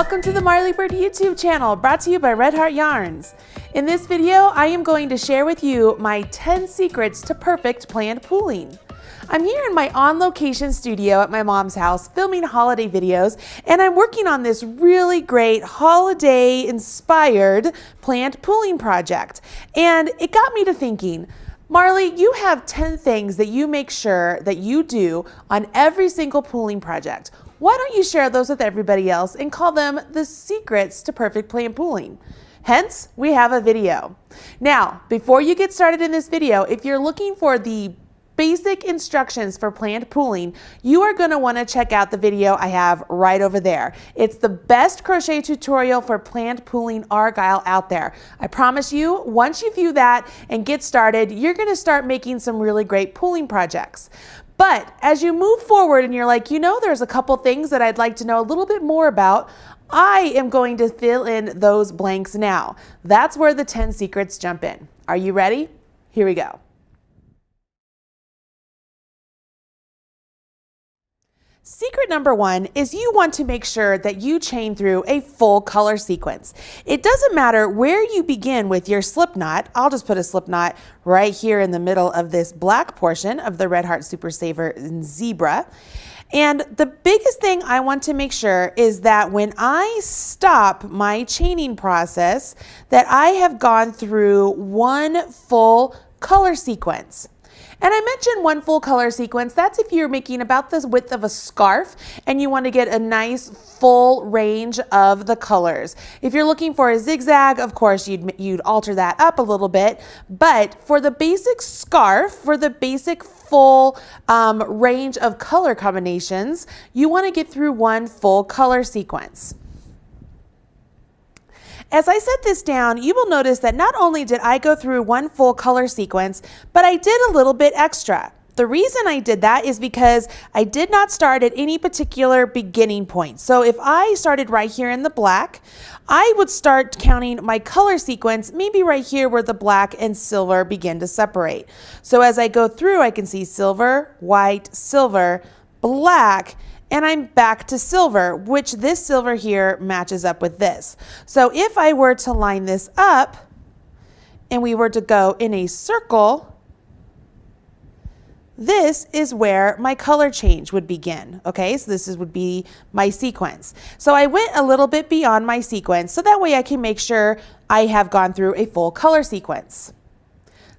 Welcome to the Marley Bird YouTube channel, brought to you by Red Heart Yarns. In this video, I am going to share with you my 10 secrets to perfect planned pooling. I'm here in my on-location studio at my mom's house filming holiday videos, and I'm working on this really great holiday-inspired planned pooling project. And it got me to thinking, Marley, you have 10 things that you make sure that you do on every single pooling project. Why don't you share those with everybody else and call them the secrets to perfect planned pooling? Hence, we have a video. Now, before you get started in this video, if you're looking for the basic instructions for planned pooling, you are going to want to check out the video I have right over there. It's the best crochet tutorial for planned pooling argyle out there. I promise you, once you view that and get started, you're going to start making some really great pooling projects. But as you move forward and you're like, you know, there's a couple things that I'd like to know a little bit more about, I am going to fill in those blanks now. That's where the 10 secrets jump in. Are you ready? Here we go. Secret number one is you want to make sure that you chain through a full color sequence. It doesn't matter where you begin with your slip knot. I'll just put a slip knot right here in the middle of this black portion of the Red Heart Super Saver in Zebra. And the biggest thing I want to make sure is that when I stop my chaining process, that I have gone through one full color sequence. And I mentioned one full color sequence. That's if you're making about the width of a scarf and you want to get a nice full range of the colors. If you're looking for a zigzag, of course, you'd alter that up a little bit. But for the basic scarf, for the basic full range of color combinations, you want to get through one full color sequence. As I set this down, you will notice that not only did I go through one full color sequence, but I did a little bit extra. The reason I did that is because I did not start at any particular beginning point. So if I started right here in the black, I would start counting my color sequence maybe right here where the black and silver begin to separate. So as I go through, I can see silver, white, silver, black, and I'm back to silver, which this silver here matches up with this. So if I were to line this up and we were to go in a circle, this is where my color change would begin. Okay, so this would be my sequence. So I went a little bit beyond my sequence so that way I can make sure I have gone through a full color sequence.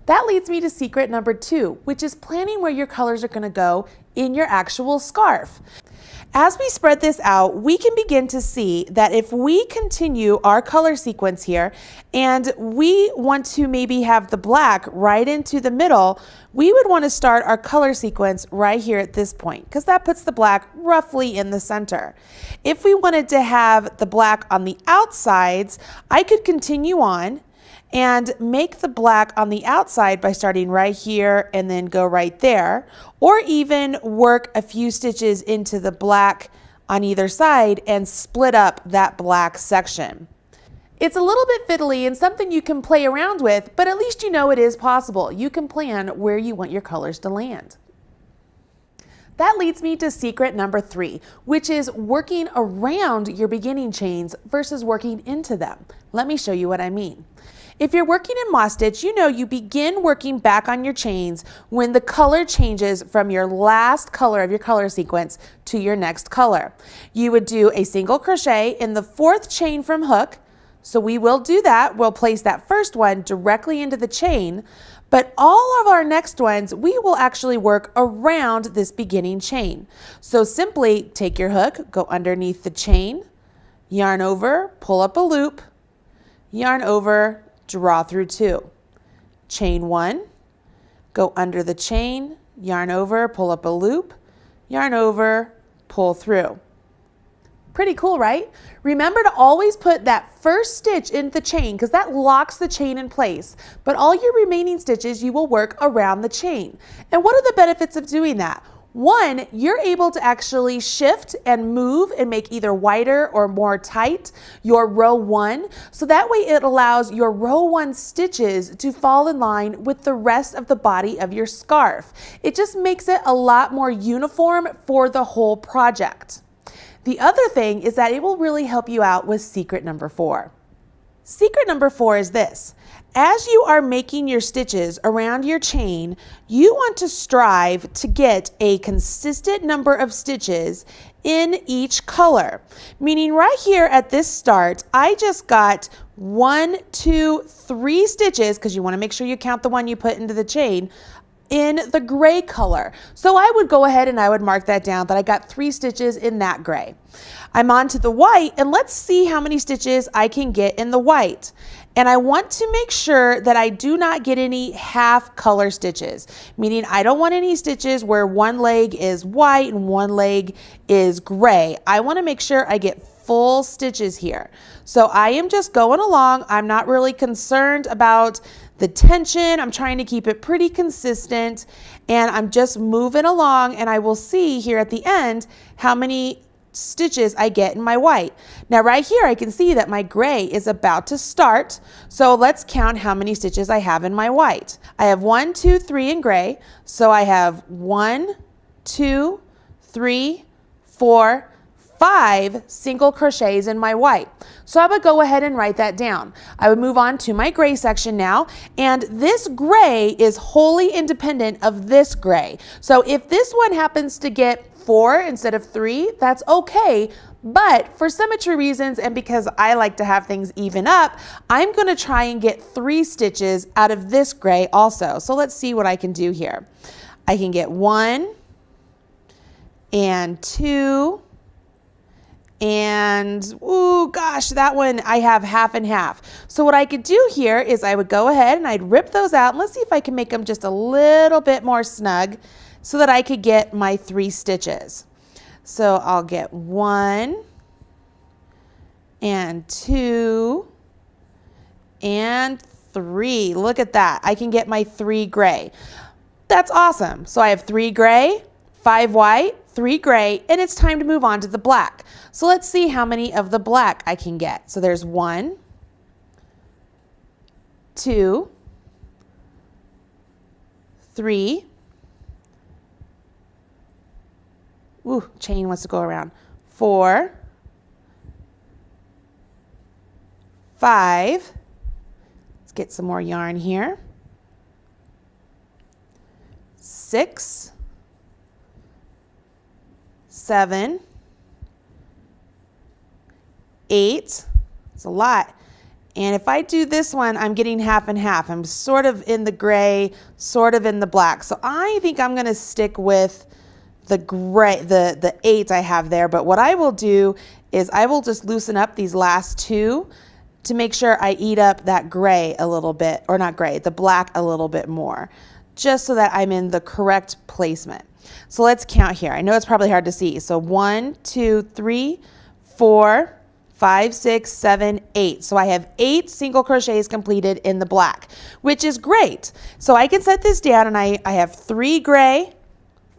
That leads me to secret number 2, which is planning where your colors are going to go in your actual scarf. As we spread this out, we can begin to see that if we continue our color sequence here and we want to maybe have the black right into the middle, we would want to start our color sequence right here at this point because that puts the black roughly in the center. If we wanted to have the black on the outsides, I could continue on and make the black on the outside by starting right here and then go right there, or even work a few stitches into the black on either side and split up that black section. It's a little bit fiddly and something you can play around with, but at least you know it is possible. You can plan where you want your colors to land. That leads me to secret number 3, which is working around your beginning chains versus working into them. Let me show you what I mean. If you're working in moss stitch, you know you begin working back on your chains when the color changes from your last color of your color sequence to your next color. You would do a single crochet in the 4th chain from hook. So we will do that. We'll place that first one directly into the chain, but all of our next ones, we will actually work around this beginning chain. So simply take your hook, go underneath the chain, yarn over, pull up a loop, yarn over, draw through 2. Chain 1, go under the chain, yarn over, pull up a loop, yarn over, pull through. Pretty cool, right? Remember to always put that first stitch in the chain because that locks the chain in place. But all your remaining stitches you will work around the chain. And what are the benefits of doing that? One, you're able to actually shift and move and make either wider or more tight your row 1. So that way it allows your row 1 stitches to fall in line with the rest of the body of your scarf. It just makes it a lot more uniform for the whole project. The other thing is that it will really help you out with secret number 4. Secret number 4 is this. As you are making your stitches around your chain, you want to strive to get a consistent number of stitches in each color. Meaning right here at this start, I just got 1, 2, 3 stitches, because you want to make sure you count the one you put into the chain, in the gray color. So I would go ahead and I would mark that down that I got 3 stitches in that gray. I'm on to the white, and let's see how many stitches I can get in the white. And I want to make sure that I do not get any half color stitches, meaning I don't want any stitches where one leg is white and one leg is gray. I want to make sure I get full stitches here. So I am just going along. I'm not really concerned about the tension. I'm trying to keep it pretty consistent, and I'm just moving along, and I will see here at the end how many stitches I get in my white. Now right here I can see that my gray is about to start, so let's count how many stitches I have in my white. I have 1, 2, 3 in gray, so I have 1, 2, 3, 4, 5 single crochets in my white. So I would go ahead and write that down. I would move on to my gray section now, and this gray is wholly independent of this gray. So if this one happens to get 4 instead of 3, that's okay. But for symmetry reasons and because I like to have things even up, I'm going to try and get 3 stitches out of this gray also. So let's see what I can do here. I can get 1 and 2 and, ooh, gosh, that one I have half and half. So what I could do here is I would go ahead and I'd rip those out, and let's see if I can make them just a little bit more snug so that I could get my 3 stitches. So I'll get 1 and 2 and 3. Look at that. I can get my 3 gray. That's awesome. So I have 3 gray, 5 white, 3 gray, and it's time to move on to the black. So let's see how many of the black I can get. So there's 1, 2, 3. Ooh, chain wants to go around. 4, 5. Let's get some more yarn here. 6, 7, 8. It's a lot. And if I do this one, I'm getting half and half. I'm sort of in the gray, sort of in the black. So I think I'm going to stick with the gray, the 8 I have there. But what I will do is I will just loosen up these last 2 to make sure I eat up that gray a little bit, or not gray, the black a little bit more, just so that I'm in the correct placement. So let's count here. I know it's probably hard to see. So 1, 2, 3, 4, 5, 6, 7, 8. So I have 8 single crochets completed in the black, which is great. So I can set this down, and I have 3 gray,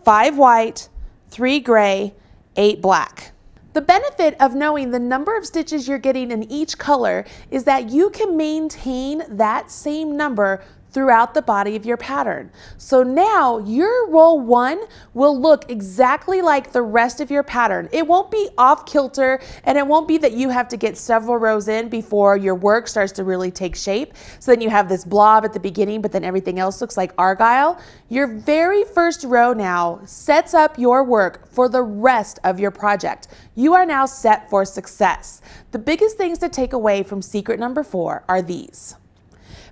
5 white, 3 gray, 8 black. The benefit of knowing the number of stitches you're getting in each color is that you can maintain that same number throughout the body of your pattern. So now your roll 1 will look exactly like the rest of your pattern. It won't be off kilter, and it won't be that you have to get several rows in before your work starts to really take shape. So then you have this blob at the beginning, but then everything else looks like argyle. Your very first row now sets up your work for the rest of your project. You are now set for success. The biggest things to take away from secret number 4 are these.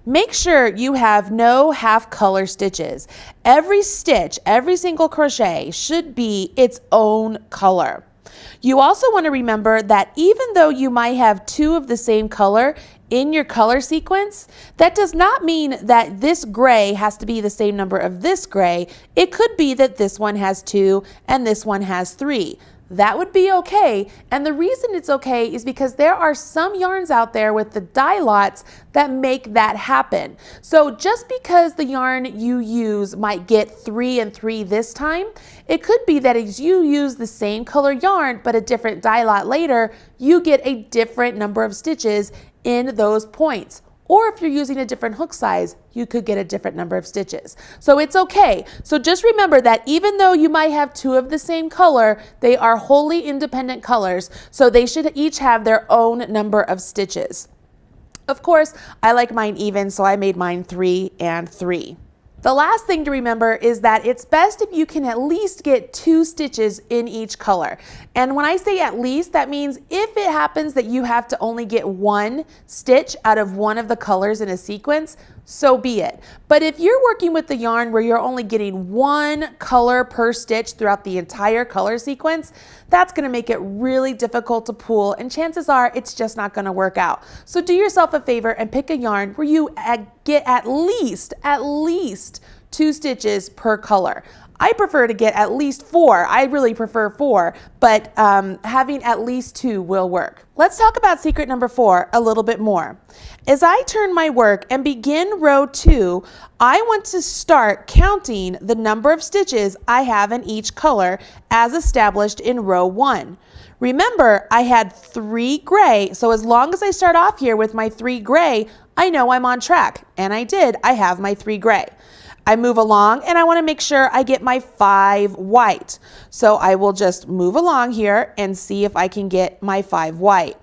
Make sure you have no half color stitches. Every stitch, every single crochet should be its own color. You also want to remember that even though you might have 2 of the same color in your color sequence, that does not mean that this gray has to be the same number of this gray. It could be that this one has 2 and this one has 3. That would be okay, and the reason it's okay is because there are some yarns out there with the dye lots that make that happen. So just because the yarn you use might get 3 and 3 this time, it could be that as you use the same color yarn but a different dye lot later, you get a different number of stitches in those points. Or if you're using a different hook size, you could get a different number of stitches. So it's okay. So just remember that even though you might have two of the same color, they are wholly independent colors. So they should each have their own number of stitches. Of course, I like mine even, so I made mine 3 and 3. The last thing to remember is that it's best if you can at least get 2 stitches in each color. And when I say at least, that means if it happens that you have to only get 1 stitch out of one of the colors in a sequence, so be it. But if you're working with the yarn where you're only getting 1 color per stitch throughout the entire color sequence, that's going to make it really difficult to pull, and chances are it's just not going to work out. So do yourself a favor and pick a yarn where you get at least 2 stitches per color. I prefer to get at least 4. I really prefer 4, but having at least 2 will work. Let's talk about secret number 4 a little bit more. As I turn my work and begin row 2, I want to start counting the number of stitches I have in each color as established in row 1. Remember, I had 3 gray, so as long as I start off here with my 3 gray, I know I'm on track, and I did. I have my 3 gray. I move along and I want to make sure I get my 5 white. So I will just move along here and see if I can get my 5 white.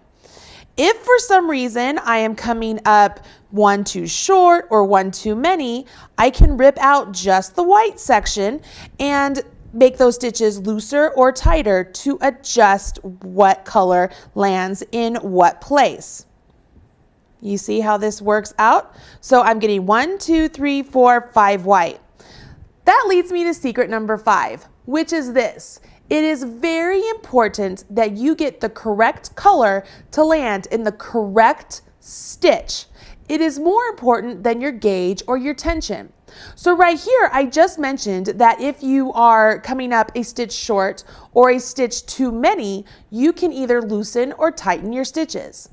If for some reason I am coming up 1 too short or 1 too many, I can rip out just the white section and make those stitches looser or tighter to adjust what color lands in what place. You see how this works out? So I'm getting 1, 2, 3, 4, 5 white. That leads me to secret number 5, which is this. It is very important that you get the correct color to land in the correct stitch. It is more important than your gauge or your tension. So right here, I just mentioned that if you are coming up a stitch short or a stitch too many, you can either loosen or tighten your stitches.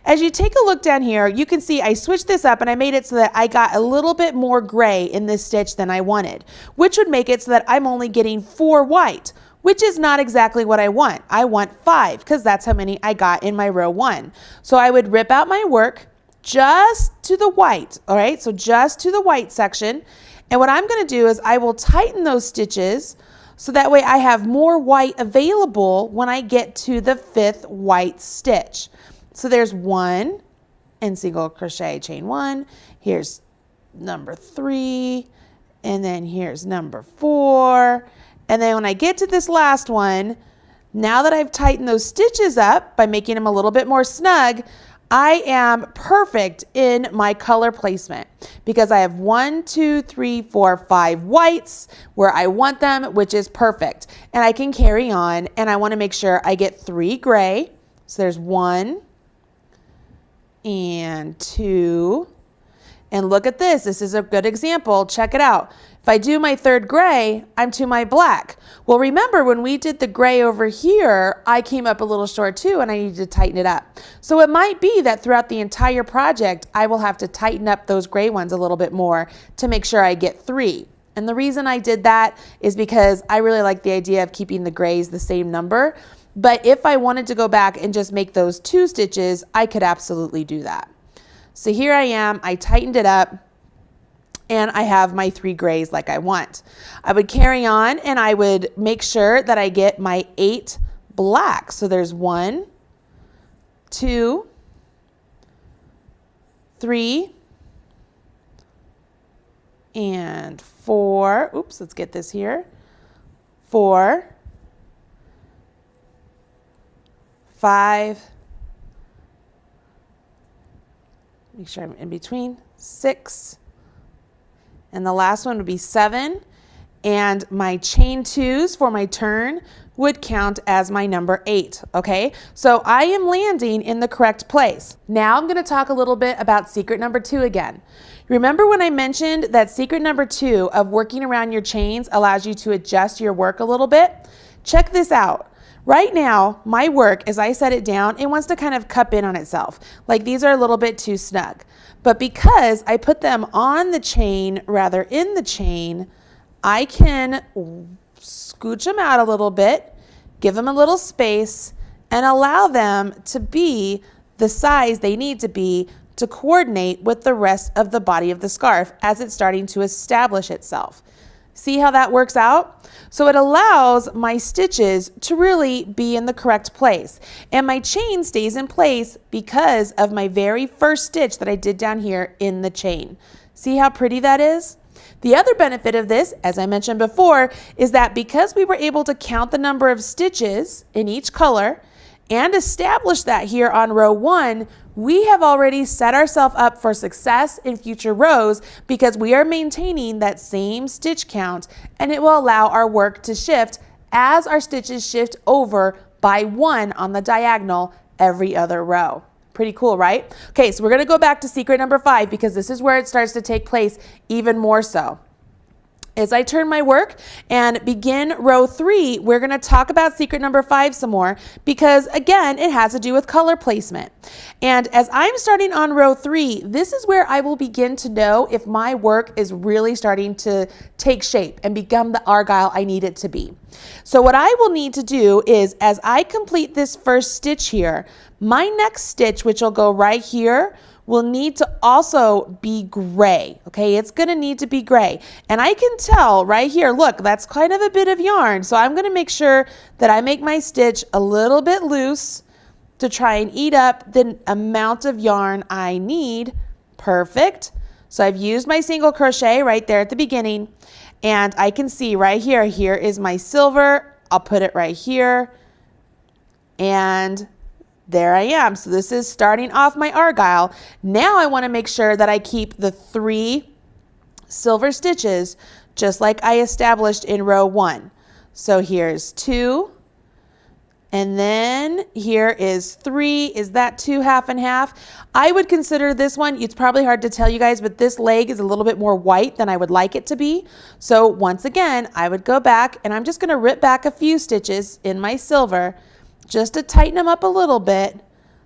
As you take a look down here, you can see I switched this up and I made it so that I got a little bit more gray in this stitch than I wanted, which would make it so that I'm only getting 4 white, which is not exactly what I want. I want 5 because that's how many I got in my row 1. So I would rip out my work just to the white, all right? So just to the white section. And what I'm going to do is I will tighten those stitches so that way I have more white available when I get to the 5th white stitch. So there's 1 and single crochet chain 1. Here's number 3, and then here's number 4. And then when I get to this last one, now that I've tightened those stitches up by making them a little bit more snug, I am perfect in my color placement because I have 1, 2, 3, 4, 5 whites where I want them, which is perfect. And I can carry on, and I want to make sure I get 3 gray. So there's 1 and 2. And look at this. This is a good example. Check it out. If I do my 3rd gray, I'm to my black. Well, remember when we did the gray over here, I came up a little short too, and I needed to tighten it up. So it might be that throughout the entire project, I will have to tighten up those gray ones a little bit more to make sure I get 3. And the reason I did that is because I really like the idea of keeping the grays the same number. But if I wanted to go back and just make those 2 stitches, I could absolutely do that. So here I am, I tightened it up, and I have my 3 grays like I want. I would carry on and I would make sure that I get my 8 black. So there's 1, 2, 3, and 4. Oops, let's get this here. 4, 5, make sure I'm in between, 6, and the last one would be 7, and my chain 2s for my turn would count as my number 8, okay? So I am landing in the correct place. Now I'm gonna talk a little bit about secret number 2 again. Remember when I mentioned that secret number 2 of working around your chains allows you to adjust your work a little bit? Check this out. Right now, my work, as I set it down, it wants to kind of cup in on itself. Like these are a little bit too snug. But because I put them on the chain, rather in the chain, I can scooch them out a little bit, give them a little space, and allow them to be the size they need to be to coordinate with the rest of the body of the scarf as it's starting to establish itself. See how that works out? So it allows my stitches to really be in the correct place. And my chain stays in place because of my very first stitch that I did down here in the chain. See how pretty that is? The other benefit of this, as I mentioned before, is that because we were able to count the number of stitches in each color and establish that here on row 1, we have already set ourselves up for success in future rows because we are maintaining that same stitch count, and it will allow our work to shift as our stitches shift over by 1 on the diagonal every other row. Pretty cool, right? Okay, so we're going to go back to secret number 5 because this is where it starts to take place even more so. As I turn my work and begin row 3, we're going to talk about secret number 5 some more because, again, it has to do with color placement. And as I'm starting on row 3, this is where I will begin to know if my work is really starting to take shape and become the argyle I need it to be. So what I will need to do is, as I complete this first stitch here, my next stitch, which will go right here, will need to also be gray, okay? It's gonna need to be gray. And I can tell right here, look, that's kind of a bit of yarn. So I'm gonna make sure that I make my stitch a little bit loose to try and eat up the amount of yarn I need. Perfect. So I've used my single crochet right there at the beginning. And I can see right here, here is my silver. I'll put it right here. And there I am. So this is starting off my argyle. Now I want to make sure that I keep the 3 silver stitches just like I established in row 1. So here's 2, and then here is 3. Is that 2 half and half? I would consider this one, it's probably hard to tell you guys, but this leg is a little bit more white than I would like it to be. So once again, I would go back and I'm just going to rip back a few stitches in my silver just to tighten them up a little bit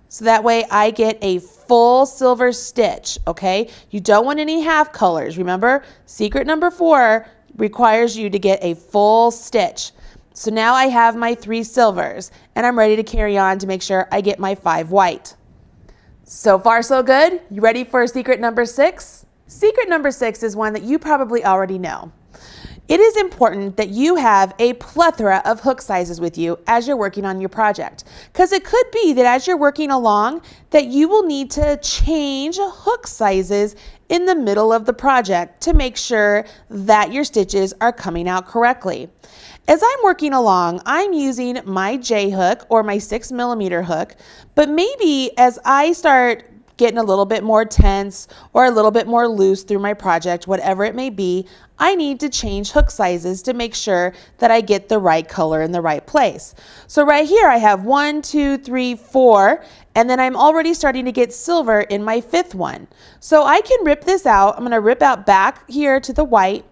so that way I get a full silver stitch, okay? You don't want any half colors. Remember, secret number 4 requires you to get a full stitch. So now I have my 3 silvers and I'm ready to carry on to make sure I get my 5 white. So far so good. You ready for secret number 6? Secret number 6 is one that you probably already know. It is important that you have a plethora of hook sizes with you as you're working on your project, because it could be that as you're working along that you will need to change hook sizes in the middle of the project to make sure that your stitches are coming out correctly. As I'm working along, I'm using my J hook or my 6mm hook, but maybe as I start getting a little bit more tense or a little bit more loose through my project, whatever it may be, I need to change hook sizes to make sure that I get the right color in the right place. So right here I have 1, 2, 3, 4, and then I'm already starting to get silver in my 5th one. So I can rip this out. I'm going to rip out back here to the white.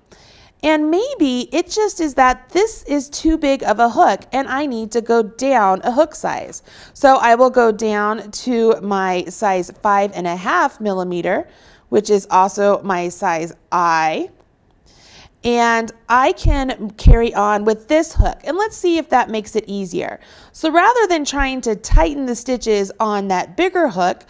And maybe it just is that this is too big of a hook and I need to go down a hook size. So I will go down to my size 5.5mm, which is also my size I. And I can carry on with this hook. And let's see if that makes it easier. So rather than trying to tighten the stitches on that bigger hook,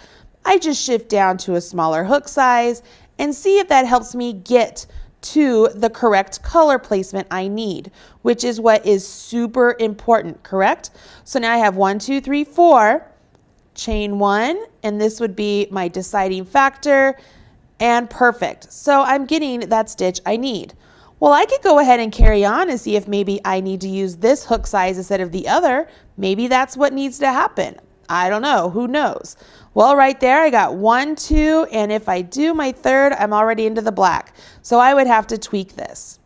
I just shift down to a smaller hook size and see if that helps me get to the correct color placement I need, which is what is super important, correct? So now I have 1, 2, 3, 4, chain 1, and this would be my deciding factor, and perfect. So I'm getting that stitch I need. Well, I could go ahead and carry on and see if maybe I need to use this hook size instead of the other. Maybe that's what needs to happen. I don't know, who knows? Well, right there I got 1, 2, and if I do my 3rd, I'm already into the black. So I would have to tweak this.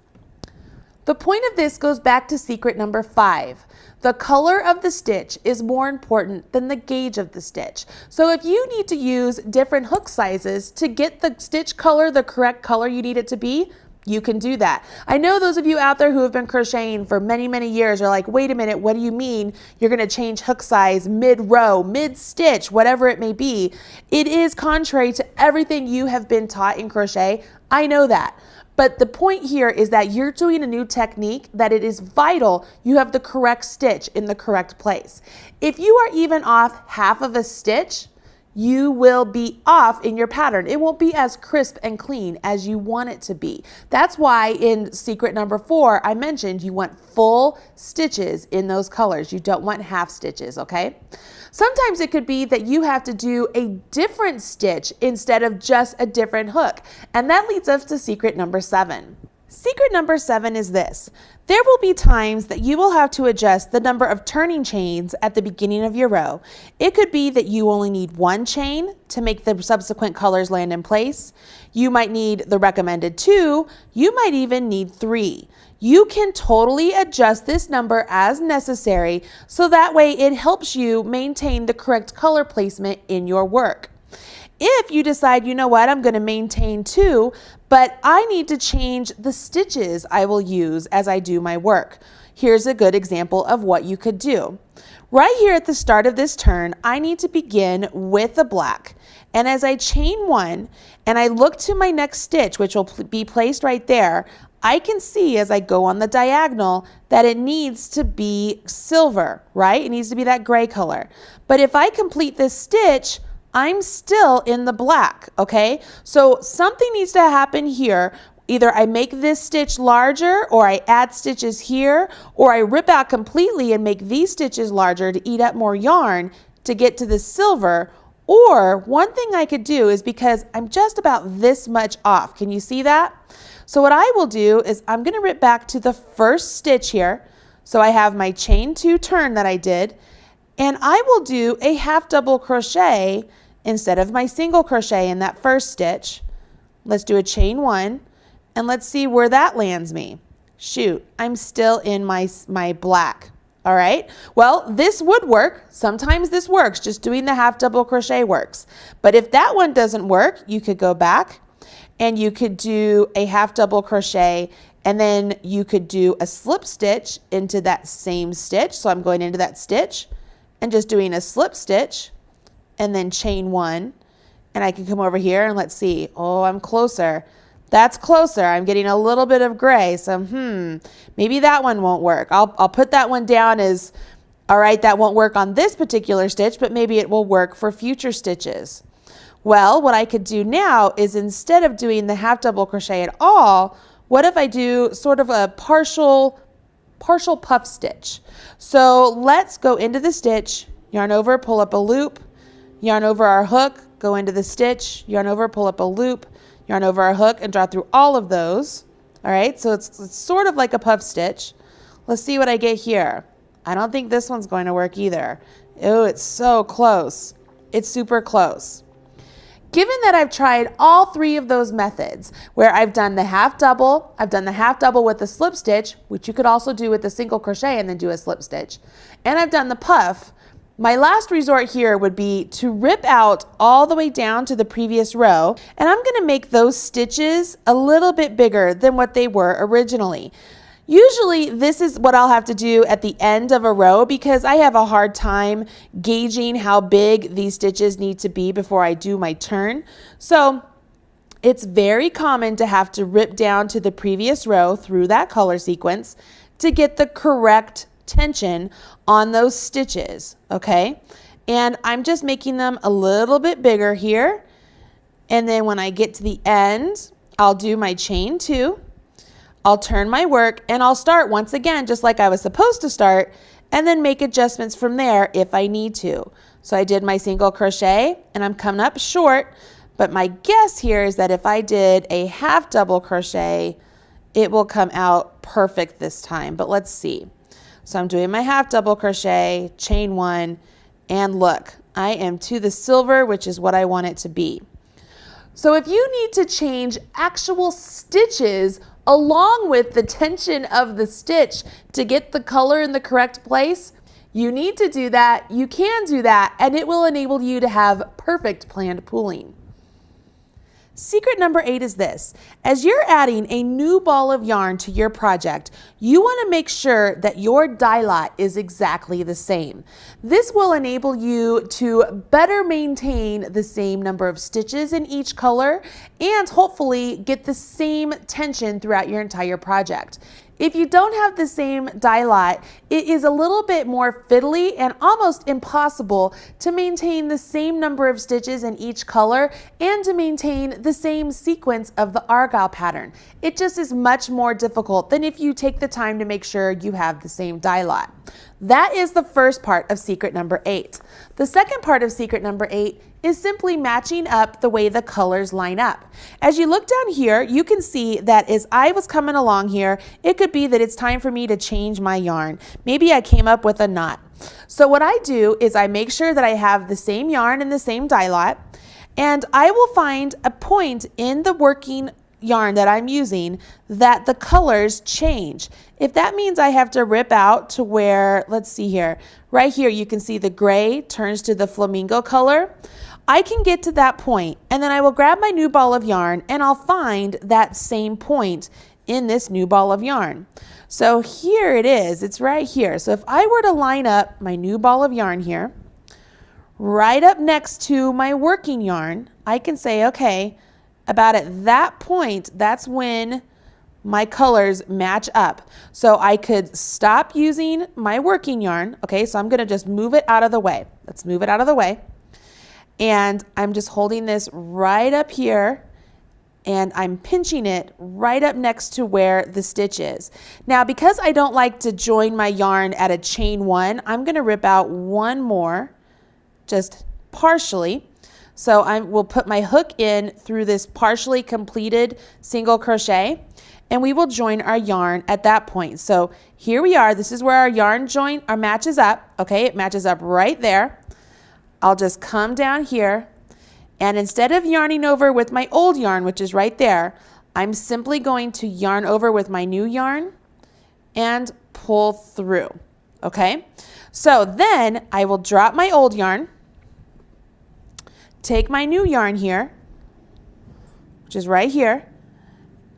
The point of this goes back to secret number 5. The color of the stitch is more important than the gauge of the stitch. So if you need to use different hook sizes to get the stitch color the correct color you need it to be, you can do that. I know those of you out there who have been crocheting for many, many years are like, wait a minute, what do you mean you're gonna change hook size mid-row, mid-stitch, whatever it may be? It is contrary to everything you have been taught in crochet. I know that. But the point here is that you're doing a new technique that it is vital you have the correct stitch in the correct place. If you are even off half of a stitch, you will be off in your pattern. It won't be as crisp and clean as you want it to be. That's why in secret number 4, I mentioned you want full stitches in those colors. You don't want half stitches, okay? Sometimes it could be that you have to do a different stitch instead of just a different hook. And that leads us to secret number 7. Secret number 7 is this. There will be times that you will have to adjust the number of turning chains at the beginning of your row. It could be that you only need 1 chain to make the subsequent colors land in place. You might need the recommended 2. You might even need 3. You can totally adjust this number as necessary so that way it helps you maintain the correct color placement in your work. If you decide, you know what, I'm going to maintain 2, but I need to change the stitches I will use as I do my work. Here's a good example of what you could do. Right here at the start of this turn, I need to begin with the black. And as I chain 1 and I look to my next stitch, which will be placed right there, I can see as I go on the diagonal that it needs to be silver, right? It needs to be that gray color. But if I complete this stitch, I'm still in the black, okay? So something needs to happen here. Either I make this stitch larger, or I add stitches here, or I rip out completely and make these stitches larger to eat up more yarn to get to the silver. Or one thing I could do is, because I'm just about this much off, can you see that? So what I will do is I'm going to rip back to the first stitch here. So I have my chain 2 turn that I did, and I will do a half double crochet instead of my single crochet in that first stitch. Let's do a chain 1 and let's see where that lands me. Shoot, I'm still in my black. All right, well, this would work. Sometimes this works, just doing the half double crochet works. But if that one doesn't work, you could go back and you could do a half double crochet, and then you could do a slip stitch into that same stitch. So I'm going into that stitch and just doing a slip stitch and then chain 1, and I can come over here and let's see. Oh, I'm closer. That's closer. I'm getting a little bit of gray, so maybe that one won't work. I'll put that one down as, all right, that won't work on this particular stitch, but maybe it will work for future stitches. Well, what I could do now is, instead of doing the half double crochet at all, what if I do sort of a partial puff stitch? So let's go into the stitch, yarn over, pull up a loop, yarn over our hook, go into the stitch, yarn over, pull up a loop, yarn over our hook, and draw through all of those. All right, so it's sort of like a puff stitch. Let's see what I get here. I don't think this one's going to work either. Oh, it's so close. It's super close. Given that I've tried all 3 of those methods, where I've done the half double, I've done the half double with the slip stitch, which you could also do with the single crochet and then do a slip stitch, and I've done the puff, my last resort here would be to rip out all the way down to the previous row, and I'm going to make those stitches a little bit bigger than what they were originally. Usually this is what I'll have to do at the end of a row, because I have a hard time gauging how big these stitches need to be before I do my turn. So it's very common to have to rip down to the previous row through that color sequence to get the correct tension on those stitches, okay? And I'm just making them a little bit bigger here. And then when I get to the end, I'll do my chain 2. I'll turn my work and I'll start once again just like I was supposed to start, and then make adjustments from there if I need to. So I did my single crochet and I'm coming up short, but my guess here is that if I did a half double crochet, it will come out perfect this time, but let's see. So I'm doing my half double crochet, chain 1, and look, I am to the silver, which is what I want it to be. So if you need to change actual stitches along with the tension of the stitch to get the color in the correct place, you need to do that. You can do that, and it will enable you to have perfect planned pooling. Secret number 8 is this. As you're adding a new ball of yarn to your project, you want to make sure that your dye lot is exactly the same. This will enable you to better maintain the same number of stitches in each color and hopefully get the same tension throughout your entire project. If you don't have the same dye lot, it is a little bit more fiddly and almost impossible to maintain the same number of stitches in each color and to maintain the same sequence of the argyle pattern. It just is much more difficult than if you take the time to make sure you have the same dye lot. That is the first part of secret number 8. The second part of secret number 8 is simply matching up the way the colors line up. As you look down here, you can see that as I was coming along here, it could be that it's time for me to change my yarn. Maybe I came up with a knot. So what I do is I make sure that I have the same yarn and the same dye lot, and I will find a point in the working yarn that I'm using that the colors change. If that means I have to rip out to where, let's see here, right here you can see the gray turns to the flamingo color, I can get to that point and then I will grab my new ball of yarn and I'll find that same point in this new ball of yarn. So here it is, it's right here. So if I were to line up my new ball of yarn here, right up next to my working yarn, I can say, okay, about at that point, that's when my colors match up. So I could stop using my working yarn. Okay, so I'm gonna just move it out of the way. Let's move it out of the way. And I'm just holding this right up here and I'm pinching it right up next to where the stitch is. Now, because I don't like to join my yarn at a chain 1, I'm gonna rip out one more, just partially. So I will put my hook in through this partially completed single crochet and we will join our yarn at that point. So here we are, this is where our yarn join, our matches up, okay? It matches up right there. I'll just come down here and instead of yarning over with my old yarn, which is right there, I'm simply going to yarn over with my new yarn and pull through, okay? So then I will drop my old yarn, take my new yarn here, which is right here,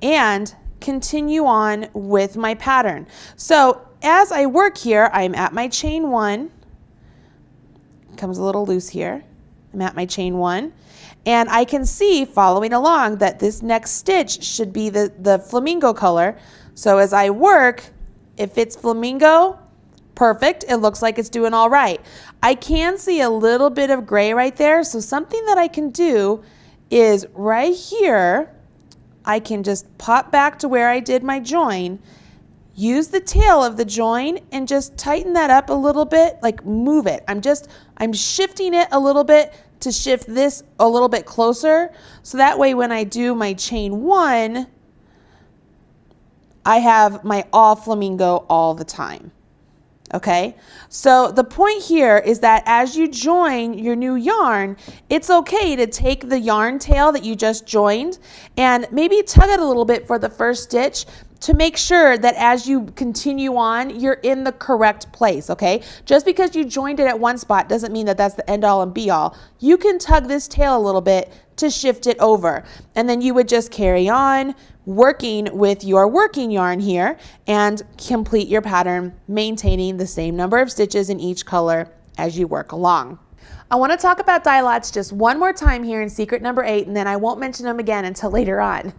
and continue on with my pattern. So as I work here, I'm at my chain 1, comes a little loose here, I'm at my chain 1, and I can see following along that this next stitch should be the flamingo color. So as I work, if it's flamingo, perfect, it looks like it's doing all right. I can see a little bit of gray right there, so something that I can do is right here, I can just pop back to where I did my join, use the tail of the join and just tighten that up a little bit, like move it. I'm shifting it a little bit to shift this a little bit closer, so that way when I do my chain 1, I have my all flamingo all the time. Okay, so the point here is that as you join your new yarn, it's okay to take the yarn tail that you just joined and maybe tug it a little bit for the first stitch to make sure that as you continue on, you're in the correct place, okay? Just because you joined it at one spot doesn't mean that that's the end all and be all. You can tug this tail a little bit to shift it over, and then you would just carry on working with your working yarn here and complete your pattern, maintaining the same number of stitches in each color as you work along. I want to talk about dye lots just one more time here in secret number 8, and then I won't mention them again until later on.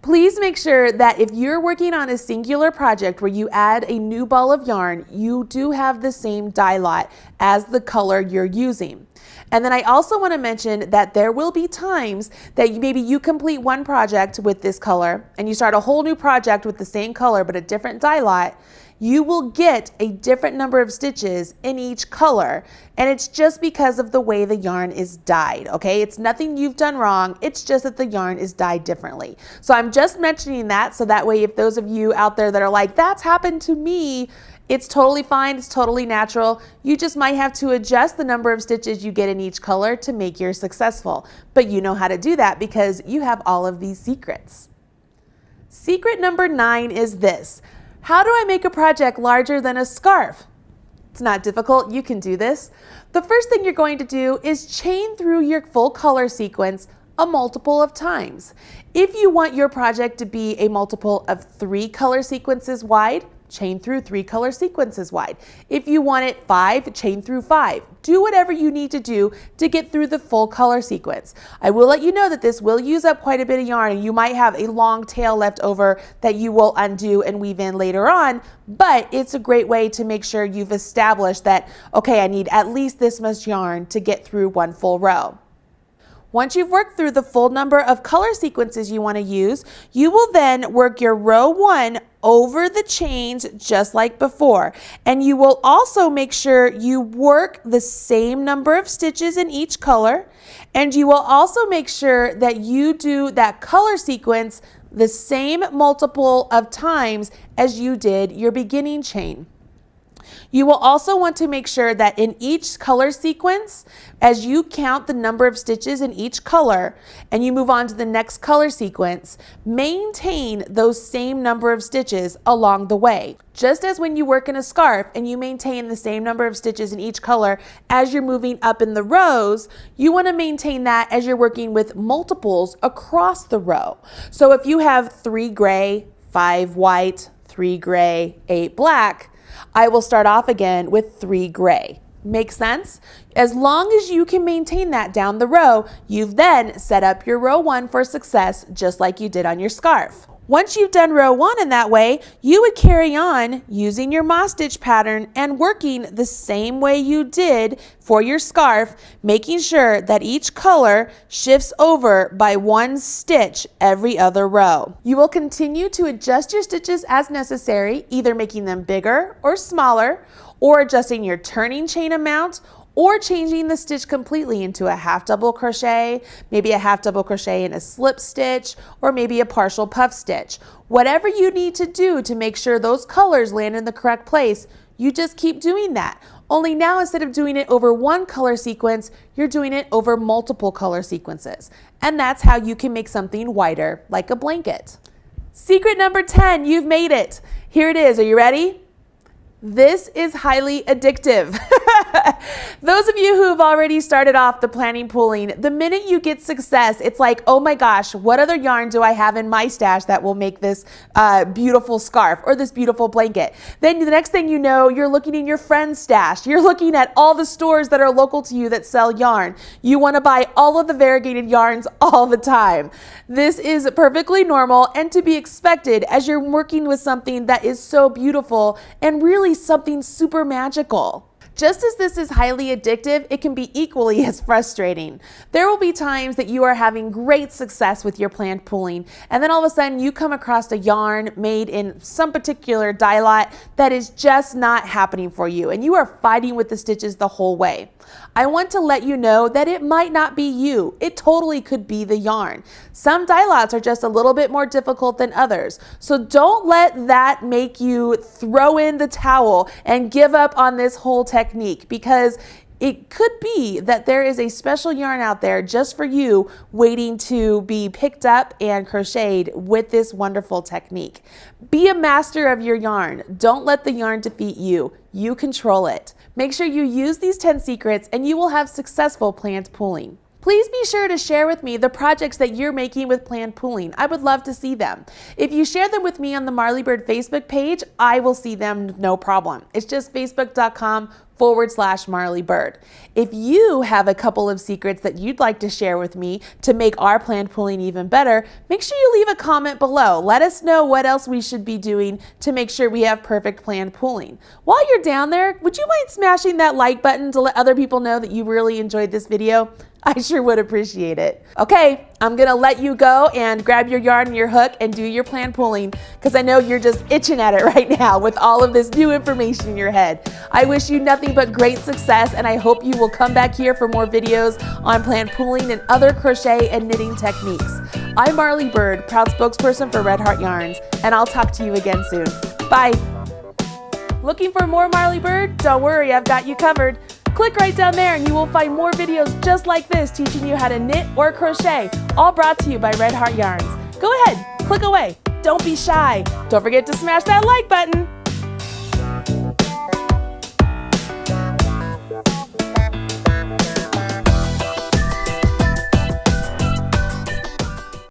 Please make sure that if you're working on a singular project where you add a new ball of yarn, you do have the same dye lot as the color you're using. And then I also want to mention that there will be times that maybe you complete one project with this color and you start a whole new project with the same color but a different dye lot. You will get a different number of stitches in each color, and it's just because of the way the yarn is dyed, okay? It's nothing you've done wrong, it's just that the yarn is dyed differently. So I'm just mentioning that so that way if those of you out there that are like, that's happened to me, it's totally fine, it's totally natural. You just might have to adjust the number of stitches you get in each color to make yours successful. But you know how to do that because you have all of these secrets. Secret number 9 is this. How do I make a project larger than a scarf? It's not difficult, you can do this. The first thing you're going to do is chain through your full color sequence a multiple of times. If you want your project to be a multiple of 3 color sequences wide, chain through 3 color sequences wide. If you want it 5, chain through 5. Do whatever you need to do to get through the full color sequence. I will let you know that this will use up quite a bit of yarn, and you might have a long tail left over that you will undo and weave in later on, but it's a great way to make sure you've established that, okay, I need at least this much yarn to get through one full row. Once you've worked through the full number of color sequences you want to use, you will then work your row 1 over the chains just like before. And you will also make sure you work the same number of stitches in each color. And you will also make sure that you do that color sequence the same multiple of times as you did your beginning chain. You will also want to make sure that in each color sequence, as you count the number of stitches in each color and you move on to the next color sequence, maintain those same number of stitches along the way. Just as when you work in a scarf and you maintain the same number of stitches in each color as you're moving up in the rows, you want to maintain that as you're working with multiples across the row. So if you have 3 gray, 5 white, 3 gray, 8 black, I will start off again with 3 gray. Make sense? As long as you can maintain that down the row, you've then set up your row 1 for success just like you did on your scarf. Once you've done row 1 in that way, you would carry on using your moss stitch pattern and working the same way you did for your scarf, making sure that each color shifts over by 1 stitch every other row. You will continue to adjust your stitches as necessary, either making them bigger or smaller, or adjusting your turning chain amount, or changing the stitch completely into a half double crochet, maybe a half double crochet and a slip stitch, or maybe a partial puff stitch. Whatever you need to do to make sure those colors land in the correct place, you just keep doing that. Only now, instead of doing it over 1 color sequence, you're doing it over multiple color sequences. And that's how you can make something whiter, like a blanket. Secret number 10, you've made it. Here it is, are you ready? This is highly addictive. Those of you who have already started off the planning pooling, the minute you get success, it's like, oh my gosh, what other yarn do I have in my stash that will make this beautiful scarf or this beautiful blanket? Then the next thing you know, you're looking in your friend's stash. You're looking at all the stores that are local to you that sell yarn. You want to buy all of the variegated yarns all the time. This is perfectly normal and to be expected as you're working with something that is so beautiful and really something super magical. Just as this is highly addictive, it can be equally as frustrating. There will be times that you are having great success with your planned pooling, and then all of a sudden you come across a yarn made in some particular dye lot that is just not happening for you, and you are fighting with the stitches the whole way. I want to let you know that it might not be you. It totally could be the yarn. Some dye lots are just a little bit more difficult than others. So don't let that make you throw in the towel and give up on this whole technique, because it could be that there is a special yarn out there just for you waiting to be picked up and crocheted with this wonderful technique. Be a master of your yarn. Don't let the yarn defeat you. You control it. Make sure you use these 10 secrets and you will have successful planned pooling. Please be sure to share with me the projects that you're making with planned pooling. I would love to see them. If you share them with me on the Marley Bird Facebook page, I will see them no problem. It's just facebook.com/Marley Bird. If you have a couple of secrets that you'd like to share with me to make our planned pooling even better, make sure you leave a comment below. Let us know what else we should be doing to make sure we have perfect planned pooling. While you're down there, would you mind smashing that like button to let other people know that you really enjoyed this video? I sure would appreciate it. Okay, I'm gonna let you go and grab your yarn and your hook and do your planned pooling, because I know you're just itching at it right now with all of this new information in your head. I wish you nothing but great success, and I hope you will come back here for more videos on planned pooling and other crochet and knitting techniques. I'm Marley Bird, proud spokesperson for Red Heart Yarns, and I'll talk to you again soon. Bye. Looking for more Marley Bird? Don't worry, I've got you covered. Click right down there and you will find more videos just like this teaching you how to knit or crochet, all brought to you by Red Heart Yarns. Go ahead, click away. Don't be shy. Don't forget to smash that like button.